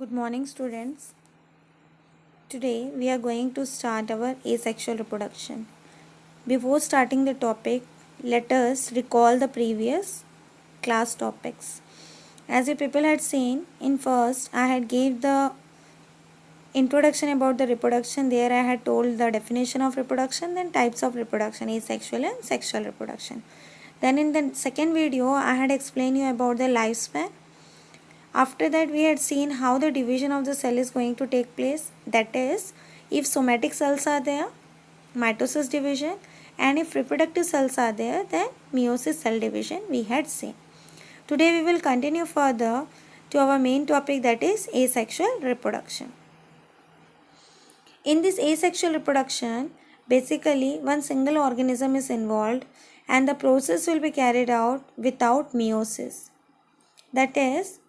Good morning, students. Today we are going to start our asexual reproduction. Before starting the topic, let us recall the previous class topics. As you people had seen, in first I had gave the introduction about the reproduction. There I had told the definition of reproduction, then types of reproduction, asexual and sexual reproduction. Then in the second video I had explained you about the lifespan. After that, we had seen how the division of the cell is going to take place. That is, if somatic cells are there, mitosis division, and if reproductive cells are there, then meiosis cell division we had seen. Today we will continue further to our main topic, that is asexual reproduction. In this asexual reproduction, basically one single organism is involved and the process will be carried out without meiosis. That is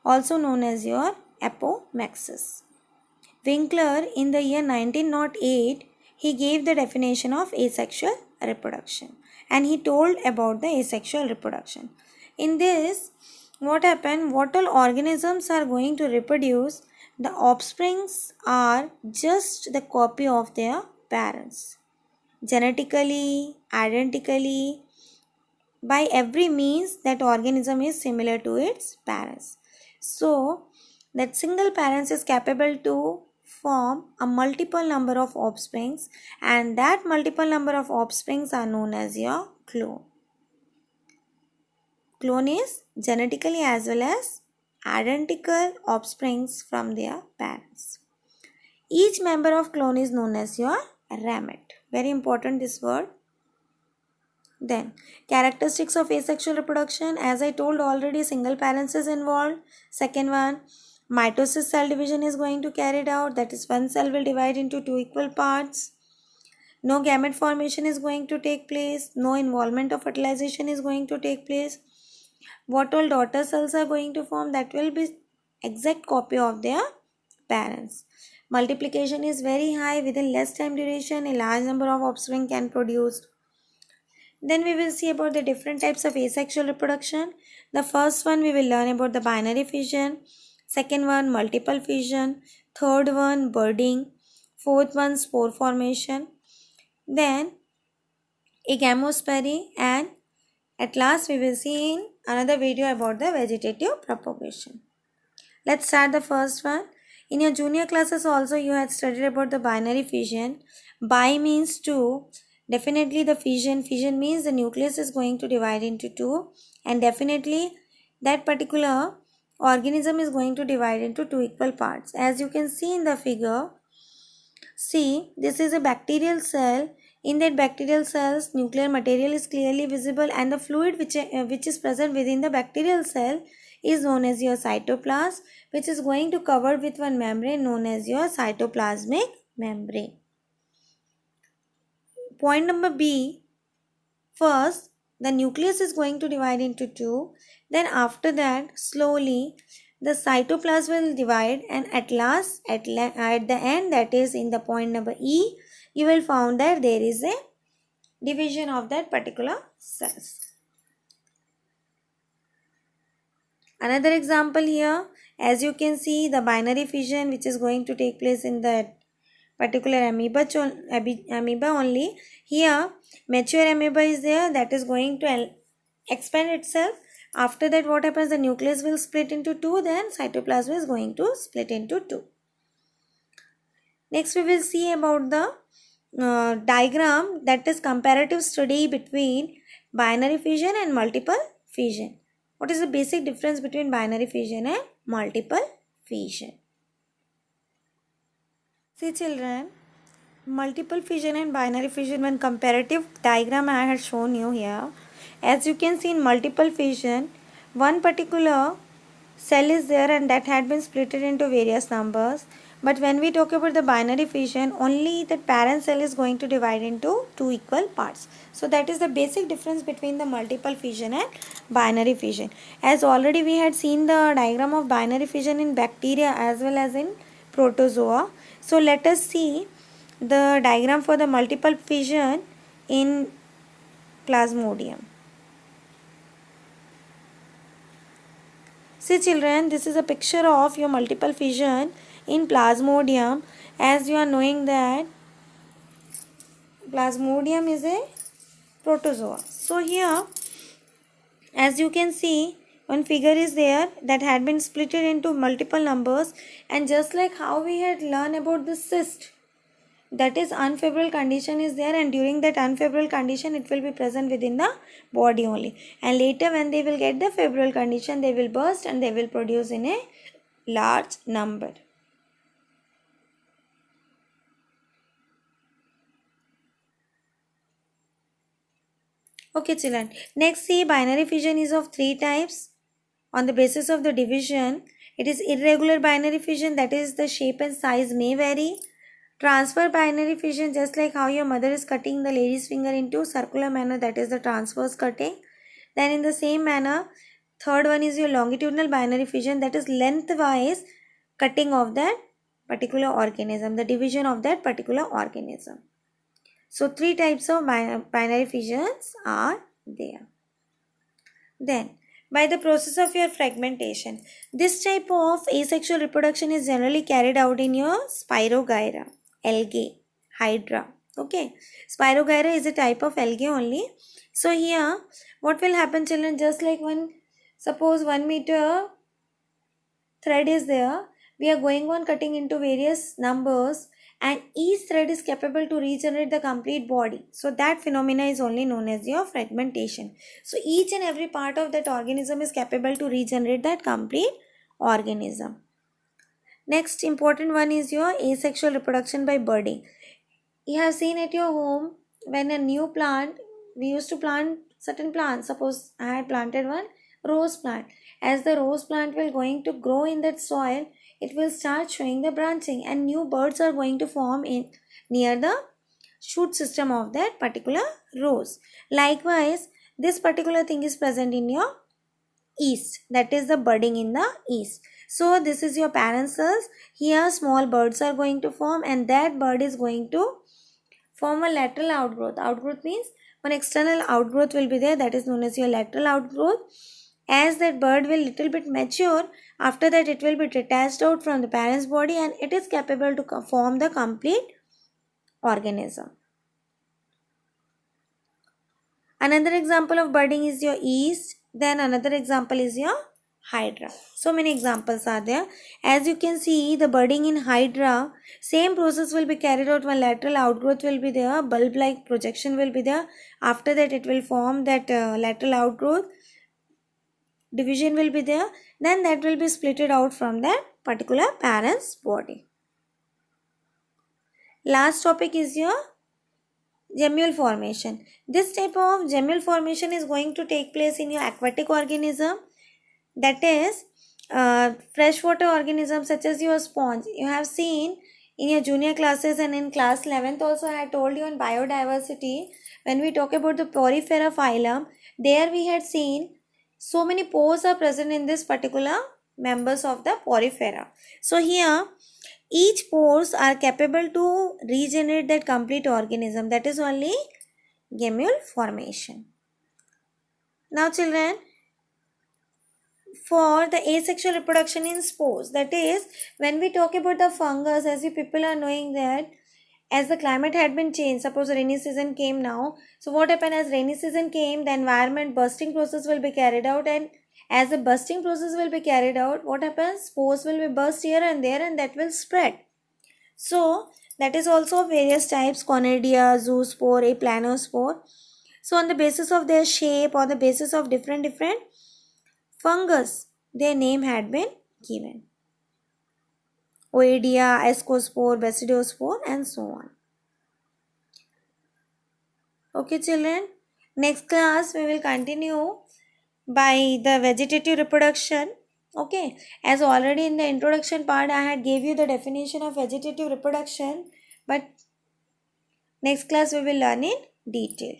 also known as your apomixis. Winkler in the year 1908, he gave the definition of asexual reproduction and he told about the asexual reproduction. In this, what happened? What all organisms are going to reproduce, the offsprings are just the copy of their parents. Genetically, identically, by every means that organism is similar to its parents. So that single parents is capable to form a multiple number of offsprings, and that multiple number of offsprings are known as your clone. Clone is genetically as well as identical offsprings from their parents. Each member of clone is known as your ramete. Very important this word. Then, characteristics of asexual reproduction, as I told already, single parents is involved. Second one, mitosis cell division is going to carried out. That is, one cell will divide into two equal parts. No gamete formation is going to take place. No involvement of fertilization is going to take place. What all daughter cells are going to form, that will be exact copy of their parents. Multiplication is very high. Within less time duration, a large number of offspring can produce. Then we will see about the different types of asexual reproduction. The first one we will learn about the binary fission. Second one, multiple fission. Third one, budding. Fourth one, spore formation. Then a gamospermy, and at last we will see in another video about the vegetative propagation. Let's start the first one. In your junior classes also you had studied about the binary fission. Bi means two. Definitely the fission means the nucleus is going to divide into two, and definitely that particular organism is going to divide into two equal parts. As you can see in the figure, see, this is a bacterial cell. In that bacterial cells, nuclear material is clearly visible, and the fluid which is present within the bacterial cell is known as your cytoplasm, which is going to cover with one membrane known as your cytoplasmic membrane. Point number B, first the nucleus is going to divide into two, then after that slowly the cytoplasm will divide, and at last at the end, that is in the point number E, you will find that there is a division of that particular cells. Another example here, as you can see, the binary fission which is going to take place in that particular amoeba only. Here mature amoeba is there, that is going to expand itself. After that, what happens? The nucleus will split into two, then cytoplasm is going to split into two. Next we will see about the diagram, that is comparative study between binary fission and multiple fission. What is the basic difference between binary fission and multiple fission? See children, multiple fission and binary fission, one comparative diagram I had shown you here. As you can see, in multiple fission, one particular cell is there and that had been split into various numbers. But when we talk about the binary fission, only the parent cell is going to divide into two equal parts. So that is the basic difference between the multiple fission and binary fission. As already we had seen the diagram of binary fission in bacteria as well as in protozoa. So let us see the diagram for the multiple fission in Plasmodium. See children, this is a picture of your multiple fission in Plasmodium. As you are knowing that Plasmodium is a protozoa. So here, as you can see, one figure is there that had been split into multiple numbers, and just like how we had learned about the cyst, that is unfavorable condition is there, and during that unfavorable condition it will be present within the body only, and later when they will get the favorable condition they will burst and they will produce in a large number. Okay children, next see binary fission is of three types. On the basis of the division, it is irregular binary fission, that is the shape and size may vary. Transfer binary fission, just like how your mother is cutting the lady's finger into circular manner, that is the transverse cutting. Then in the same manner, third one is your longitudinal binary fission, that is lengthwise cutting of that particular organism, the division of that particular organism. So three types of binary fissions are there. Then, by the process of your fragmentation, this type of asexual reproduction is generally carried out in your Spirogyra, algae, hydra. Okay, Spirogyra is a type of algae only. So here, what will happen children, just like suppose 1 meter thread is there, we are going on cutting into various numbers, and each thread is capable to regenerate the complete body. So that phenomena is only known as your fragmentation. So each and every part of that organism is capable to regenerate that complete organism. Next important one is your asexual reproduction by budding. You have seen at your home, when a new plant, we used to plant certain plants. Suppose I had planted one rose plant. As the rose plant will going to grow in that soil, it will start showing the branching, and new buds are going to form in near the shoot system of that particular rose. Likewise, this particular thing is present in your yeast, that is the budding in the yeast. So this is your parent cells. Here small buds are going to form, and that bud is going to form a lateral outgrowth. Outgrowth means one external outgrowth will be there, that is known as your lateral outgrowth. As that bud will little bit mature, after that it will be detached out from the parent's body, and it is capable to form the complete organism. Another example of budding is your yeast. Then another example is your hydra. So many examples are there. As you can see, the budding in hydra, same process will be carried out. One lateral outgrowth will be there, bulb like projection will be there. After that it will form that lateral outgrowth, division will be there, then that will be splitted out from that particular parent's body. Last topic is your gemmule formation. This type of gemmule formation is going to take place in your aquatic organism, that is freshwater organisms such as your sponge. You have seen in your junior classes and in class 11th also I had told you on biodiversity, when we talk about the porifera phylum, there we had seen so many pores are present in this particular members of the porifera. So here each pores are capable to regenerate that complete organism, that is only gemmule formation. Now children, for the asexual reproduction in spores, that is when we talk about the fungus, as you people are knowing that as the climate had been changed, suppose rainy season came now, so what happened, as rainy season came, the environment bursting process will be carried out, and as the bursting process will be carried out, what happens, spores will be burst here and there, and that will spread. So that is also various types, Conidia, zoospore, aplanospore. So on the basis of their shape, or the basis of different fungus, their name had been given. Oidia, ascospore, basidospore, and so on. Okay children, next class we will continue by the vegetative reproduction. Okay, as already in the introduction part I had gave you the definition of vegetative reproduction, but next class we will learn in detail.